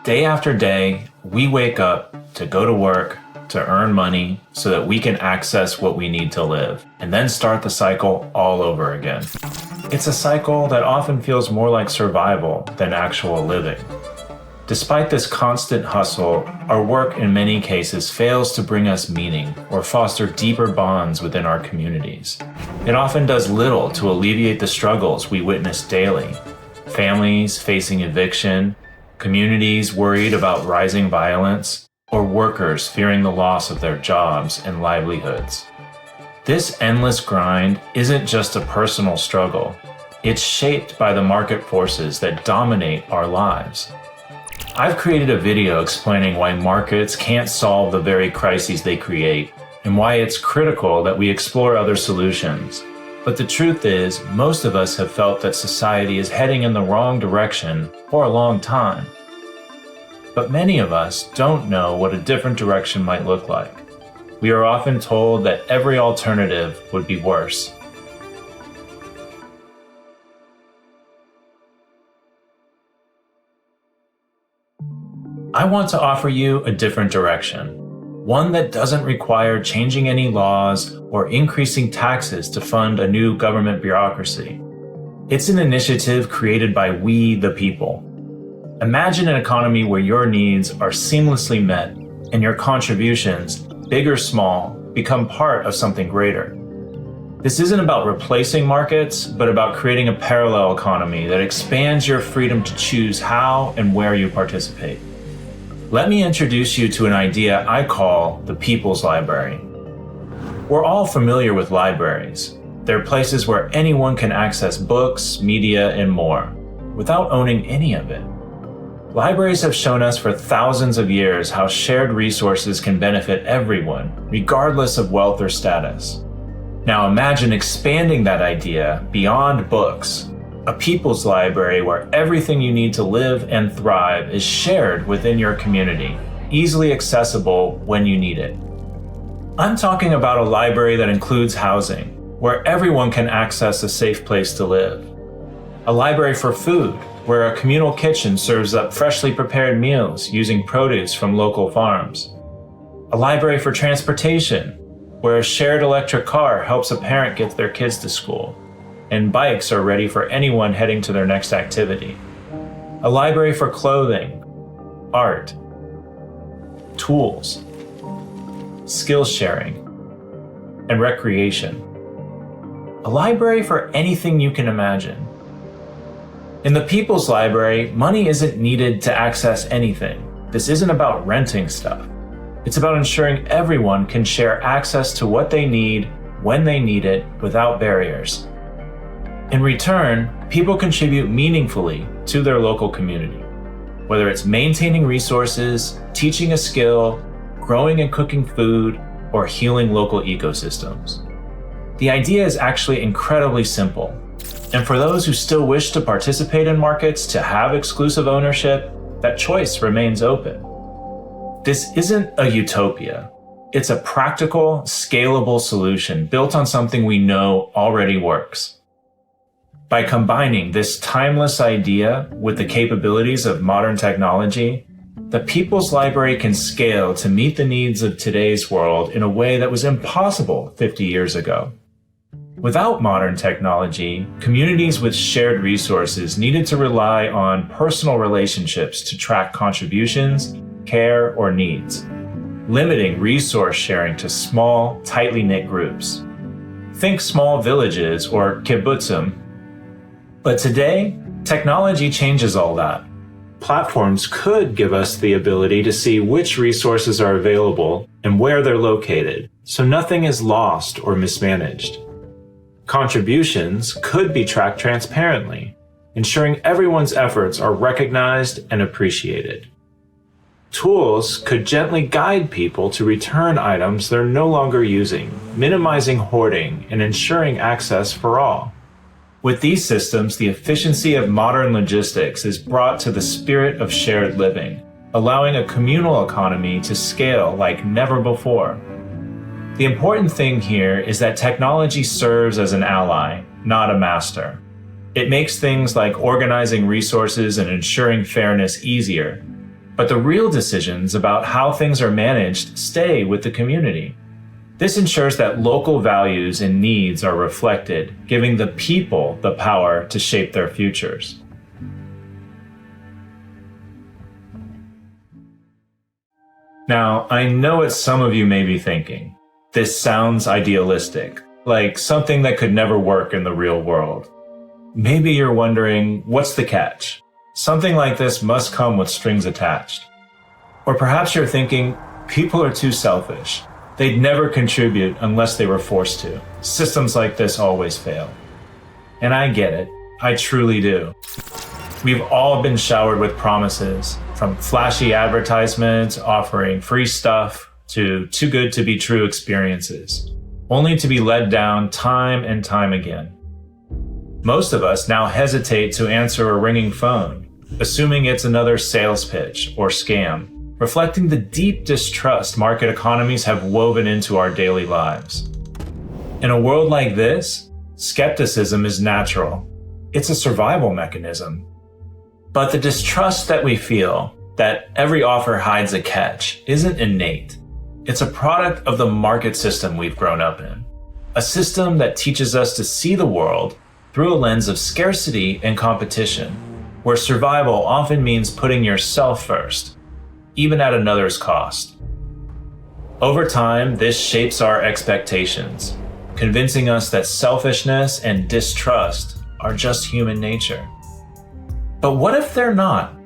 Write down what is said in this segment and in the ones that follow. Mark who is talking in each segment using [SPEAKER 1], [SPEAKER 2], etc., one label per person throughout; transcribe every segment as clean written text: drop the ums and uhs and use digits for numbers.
[SPEAKER 1] Day after day, we wake up to go to work, to earn money so that we can access what we need to live, and then start the cycle all over again. It's a cycle that often feels more like survival than actual living. Despite this constant hustle, our work in many cases fails to bring us meaning or foster deeper bonds within our communities. It often does little to alleviate the struggles we witness daily. Families facing eviction, communities worried about rising violence, or workers fearing the loss of their jobs and livelihoods. This endless grind isn't just a personal struggle. It's shaped by the market forces that dominate our lives. I've created a video explaining why markets can't solve the very crises they create, and why it's critical that we explore other solutions. But the truth is, most of us have felt that society is heading in the wrong direction for a long time. But many of us don't know what a different direction might look like. We are often told that every alternative would be worse. I want to offer you a different direction. One that doesn't require changing any laws or increasing taxes to fund a new government bureaucracy. It's an initiative created by we, the people. Imagine an economy where your needs are seamlessly met and your contributions, big or small, become part of something greater. This isn't about replacing markets, but about creating a parallel economy that expands your freedom to choose how and where you participate. Let me introduce you to an idea I call the People's Library. We're all familiar with libraries. They're places where anyone can access books, media, and more, without owning any of it. Libraries have shown us for thousands of years how shared resources can benefit everyone, regardless of wealth or status. Now imagine expanding that idea beyond books. A people's library where everything you need to live and thrive is shared within your community, easily accessible when you need it. I'm talking about a library that includes housing, where everyone can access a safe place to live. A library for food, where a communal kitchen serves up freshly prepared meals using produce from local farms. A library for transportation, where a shared electric car helps a parent get their kids to school, and bikes are ready for anyone heading to their next activity. A library for clothing, art, tools, skill sharing, and recreation. A library for anything you can imagine. In the People's Library, money isn't needed to access anything. This isn't about renting stuff. It's about ensuring everyone can share access to what they need when they need it without barriers. In return, people contribute meaningfully to their local community, whether it's maintaining resources, teaching a skill, growing and cooking food, or healing local ecosystems. The idea is actually incredibly simple. And for those who still wish to participate in markets to have exclusive ownership, that choice remains open. This isn't a utopia. It's a practical, scalable solution built on something we know already works. By combining this timeless idea with the capabilities of modern technology, the People's Library can scale to meet the needs of today's world in a way that was impossible 50 years ago. Without modern technology, communities with shared resources needed to rely on personal relationships to track contributions, care, or needs, limiting resource sharing to small, tightly knit groups. Think small villages or kibbutzim. But today, technology changes all that. Platforms could give us the ability to see which resources are available and where they're located, so nothing is lost or mismanaged. Contributions could be tracked transparently, ensuring everyone's efforts are recognized and appreciated. Tools could gently guide people to return items they're no longer using, minimizing hoarding and ensuring access for all. With these systems, the efficiency of modern logistics is brought to the spirit of shared living, allowing a communal economy to scale like never before. The important thing here is that technology serves as an ally, not a master. It makes things like organizing resources and ensuring fairness easier, But the real decisions about how things are managed stay with the community. This ensures that local values and needs are reflected, giving the people the power to shape their futures. Now, I know what some of you may be thinking. This sounds idealistic, like something that could never work in the real world. Maybe you're wondering, what's the catch? Something like this must come with strings attached. Or perhaps you're thinking, people are too selfish. They'd never contribute unless they were forced to. Systems like this always fail. And I get it. I truly do. We've all been showered with promises, from flashy advertisements offering free stuff to too good to be true experiences, only to be let down time and time again. Most of us now hesitate to answer a ringing phone, assuming it's another sales pitch or scam, reflecting the deep distrust market economies have woven into our daily lives. In a world like this, skepticism is natural. It's a survival mechanism. But the distrust that we feel, that every offer hides a catch, isn't innate. It's a product of the market system we've grown up in. A system that teaches us to see the world through a lens of scarcity and competition, where survival often means putting yourself first, even at another's cost. Over time, this shapes our expectations, convincing us that selfishness and distrust are just human nature. But what if they're not?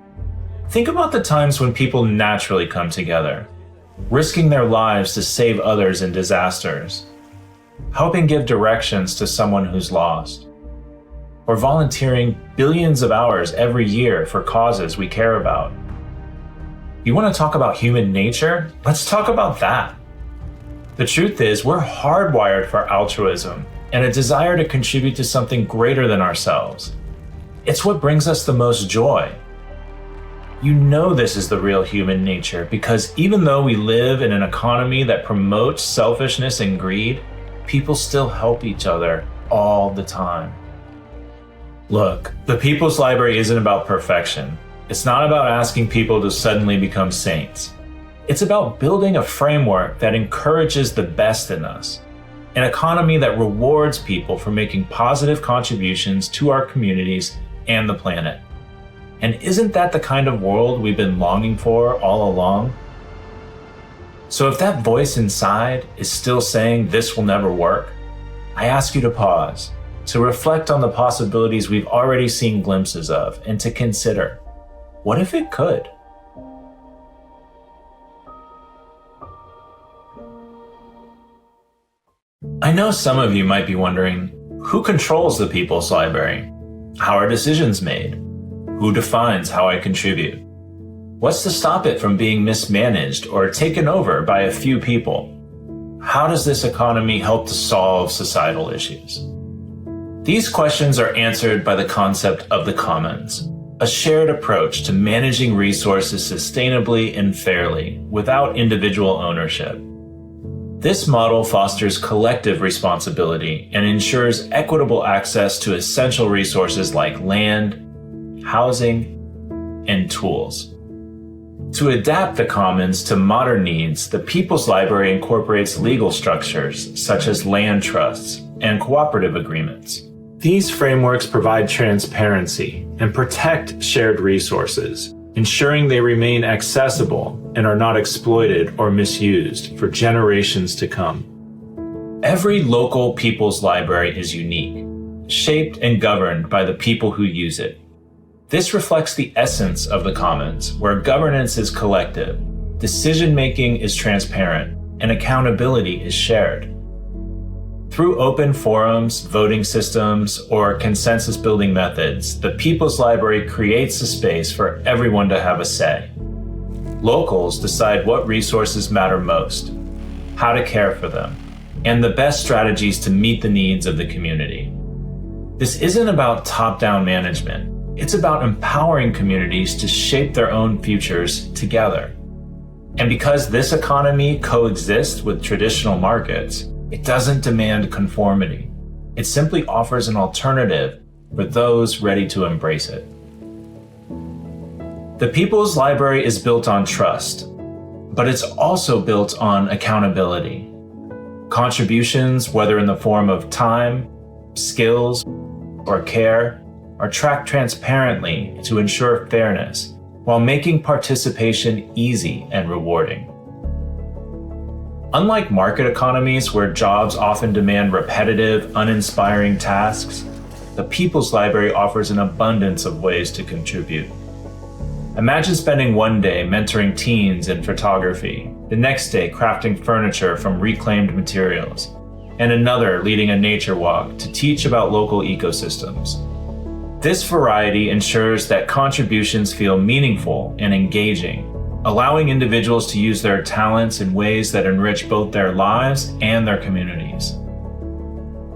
[SPEAKER 1] Think about the times when people naturally come together, risking their lives to save others in disasters, helping give directions to someone who's lost, or volunteering billions of hours every year for causes we care about. You want to talk about human nature? Let's talk about that. The truth is, we're hardwired for altruism and a desire to contribute to something greater than ourselves. It's what brings us the most joy. You know this is the real human nature because even though we live in an economy that promotes selfishness and greed, people still help each other all the time. Look, the People's Library isn't about perfection. It's not about asking people to suddenly become saints. It's about building a framework that encourages the best in us, an economy that rewards people for making positive contributions to our communities and the planet. And isn't that the kind of world we've been longing for all along? So if that voice inside is still saying this will never work, I ask you to pause, to reflect on the possibilities we've already seen glimpses of, and to consider, what if it could? I know some of you might be wondering, who controls the People's Library? How are decisions made? Who defines how I contribute? What's to stop it from being mismanaged or taken over by a few people? How does this economy help to solve societal issues? These questions are answered by the concept of the commons, a shared approach to managing resources sustainably and fairly without individual ownership. This model fosters collective responsibility and ensures equitable access to essential resources like land, housing, and tools. To adapt the commons to modern needs, the People's Library incorporates legal structures such as land trusts and cooperative agreements. These frameworks provide transparency and protect shared resources, ensuring they remain accessible and are not exploited or misused for generations to come. Every local People's Library is unique, shaped and governed by the people who use it. This reflects the essence of the commons, where governance is collective, decision-making is transparent, and accountability is shared. Through open forums, voting systems, or consensus-building methods, the People's Library creates a space for everyone to have a say. Locals decide what resources matter most, how to care for them, and the best strategies to meet the needs of the community. This isn't about top-down management. It's about empowering communities to shape their own futures together. And because this economy coexists with traditional markets, it doesn't demand conformity. It simply offers an alternative for those ready to embrace it. The People's Library is built on trust, but it's also built on accountability. Contributions, whether in the form of time, skills, or care, are tracked transparently to ensure fairness while making participation easy and rewarding. Unlike market economies where jobs often demand repetitive, uninspiring tasks, the People's Library offers an abundance of ways to contribute. Imagine spending one day mentoring teens in photography, the next day crafting furniture from reclaimed materials, and another leading a nature walk to teach about local ecosystems. This variety ensures that contributions feel meaningful and engaging, allowing individuals to use their talents in ways that enrich both their lives and their communities.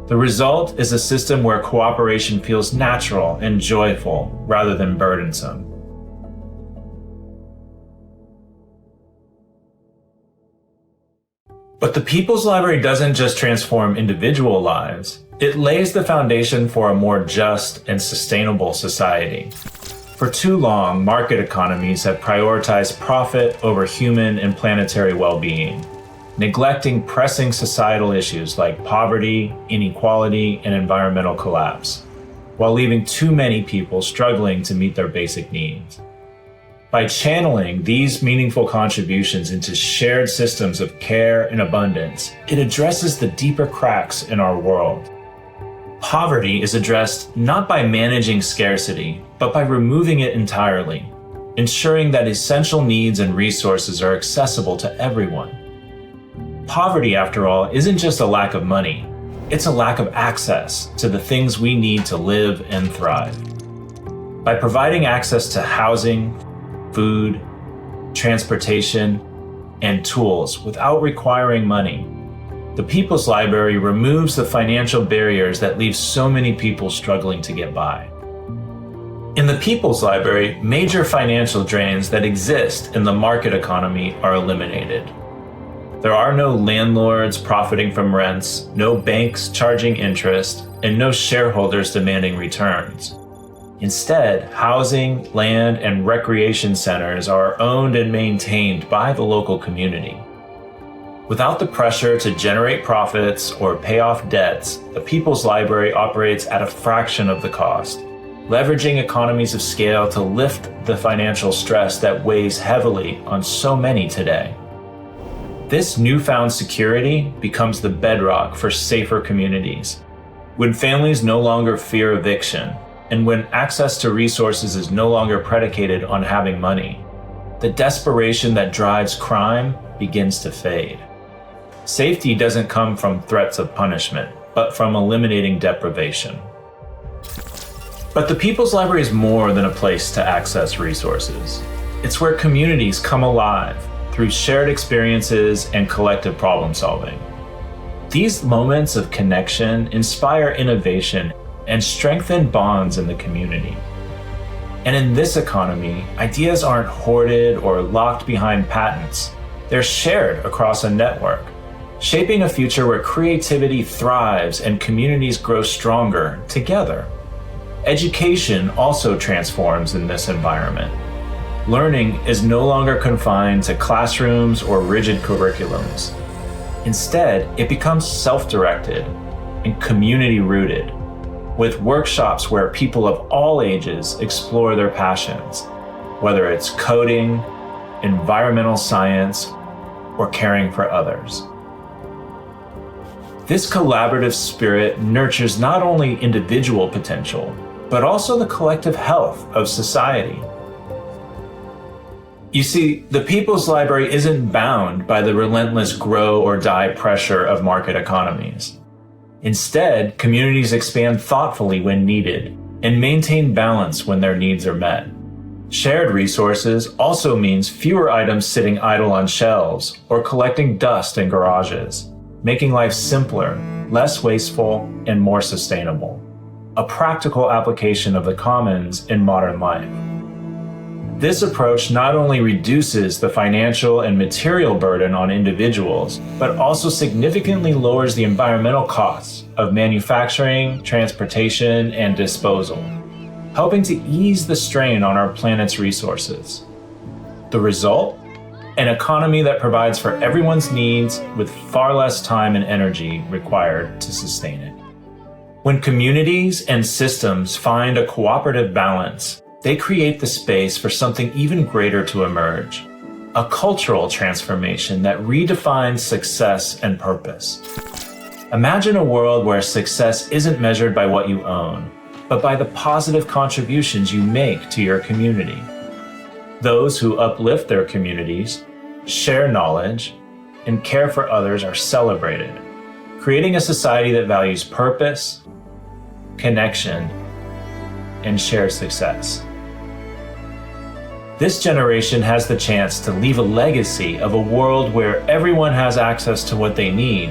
[SPEAKER 1] The result is a system where cooperation feels natural and joyful rather than burdensome. But the People's Library doesn't just transform individual lives, it lays the foundation for a more just and sustainable society. For too long, market economies have prioritized profit over human and planetary well-being, neglecting pressing societal issues like poverty, inequality, and environmental collapse, while leaving too many people struggling to meet their basic needs. By channeling these meaningful contributions into shared systems of care and abundance, it addresses the deeper cracks in our world. Poverty is addressed not by managing scarcity, but by removing it entirely, ensuring that essential needs and resources are accessible to everyone. Poverty, after all, isn't just a lack of money, it's a lack of access to the things we need to live and thrive. By providing access to housing, food, transportation, and tools without requiring money, the People's Library removes the financial barriers that leave so many people struggling to get by. In the People's Library, major financial drains that exist in the market economy are eliminated. There are no landlords profiting from rents, no banks charging interest, and no shareholders demanding returns. Instead, housing, land, and recreation centers are owned and maintained by the local community. Without the pressure to generate profits or pay off debts, the People's Library operates at a fraction of the cost, leveraging economies of scale to lift the financial stress that weighs heavily on so many today. This newfound security becomes the bedrock for safer communities. When families no longer fear eviction, and when access to resources is no longer predicated on having money, the desperation that drives crime begins to fade. Safety doesn't come from threats of punishment, but from eliminating deprivation. But the People's Library is more than a place to access resources. It's where communities come alive through shared experiences and collective problem solving. These moments of connection inspire innovation and strengthen bonds in the community. And in this economy, ideas aren't hoarded or locked behind patents. They're shared across a network, shaping a future where creativity thrives and communities grow stronger together. Education also transforms in this environment. Learning is no longer confined to classrooms or rigid curriculums. Instead, it becomes self-directed and community-rooted, with workshops where people of all ages explore their passions, whether it's coding, environmental science, or caring for others. This collaborative spirit nurtures not only individual potential, but also the collective health of society. You see, the People's Library isn't bound by the relentless grow or die pressure of market economies. Instead, communities expand thoughtfully when needed and maintain balance when their needs are met. Shared resources also means fewer items sitting idle on shelves or collecting dust in garages, making life simpler, less wasteful, and more sustainable. A practical application of the commons in modern life. This approach not only reduces the financial and material burden on individuals, but also significantly lowers the environmental costs of manufacturing, transportation, and disposal. helping to ease the strain on our planet's resources. The result? An economy that provides for everyone's needs with far less time and energy required to sustain it. When communities and systems find a cooperative balance, they create the space for something even greater to emerge, a cultural transformation that redefines success and purpose. Imagine a world where success isn't measured by what you own, but by the positive contributions you make to your community. Those who uplift their communities, share knowledge, and care for others are celebrated, creating a society that values purpose, connection, and shared success. This generation has the chance to leave a legacy of a world where everyone has access to what they need,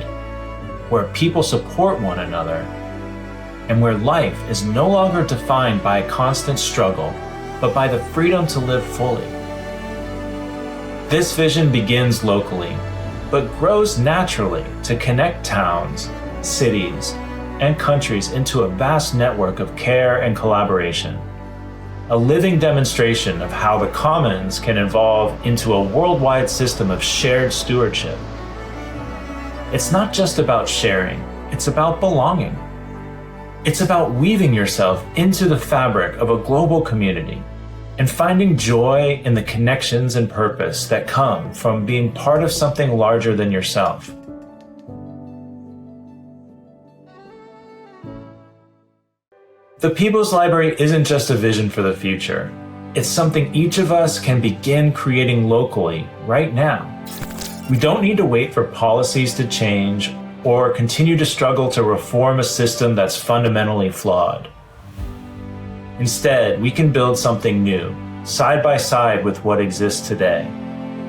[SPEAKER 1] where people support one another, and where life is no longer defined by a constant struggle, but by the freedom to live fully. This vision begins locally, but grows naturally to connect towns, cities, and countries into a vast network of care and collaboration. A living demonstration of how the commons can evolve into a worldwide system of shared stewardship. It's not just about sharing, it's about belonging. It's about weaving yourself into the fabric of a global community and finding joy in the connections and purpose that come from being part of something larger than yourself. The People's Library isn't just a vision for the future. It's something each of us can begin creating locally right now. We don't need to wait for policies to change or continue to struggle to reform a system that's fundamentally flawed. Instead, we can build something new, side by side with what exists today,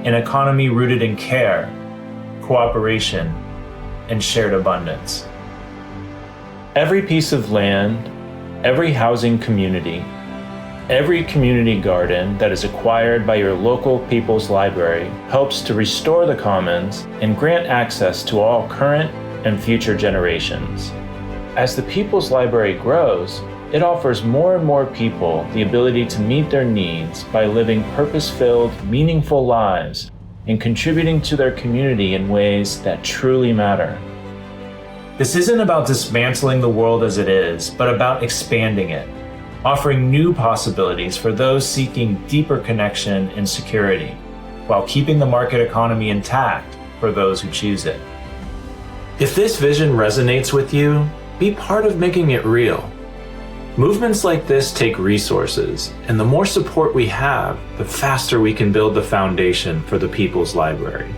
[SPEAKER 1] an economy rooted in care, cooperation, and shared abundance. Every piece of land, every housing community, every community garden that is acquired by your local People's Library helps to restore the commons and grant access to all current and future generations. As the People's Library grows, it offers more and more people the ability to meet their needs by living purpose-filled, meaningful lives and contributing to their community in ways that truly matter. This isn't about dismantling the world as it is, but about expanding it, offering new possibilities for those seeking deeper connection and security, while keeping the market economy intact for those who choose it. If this vision resonates with you, be part of making it real. Movements like this take resources, and the more support we have, the faster we can build the foundation for the People's Library.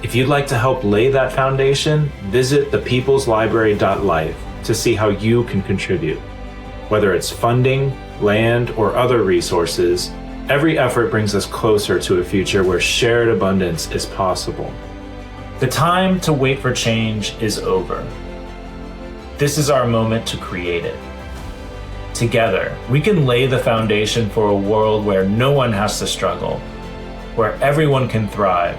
[SPEAKER 1] If you'd like to help lay that foundation, visit thepeopleslibrary.life to see how you can contribute. Whether it's funding, land, or other resources, every effort brings us closer to a future where shared abundance is possible. The time to wait for change is over. This is our moment to create it. Together, we can lay the foundation for a world where no one has to struggle, where everyone can thrive,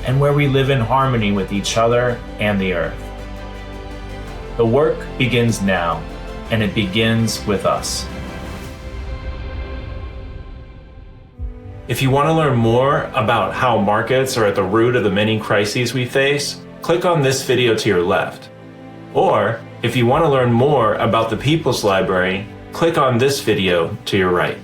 [SPEAKER 1] and where we live in harmony with each other and the earth. The work begins now, and it begins with us. If you want to learn more about how markets are at the root of the many crises we face, click on this video to your left. Or, if you want to learn more about the People's Library, click on this video to your right.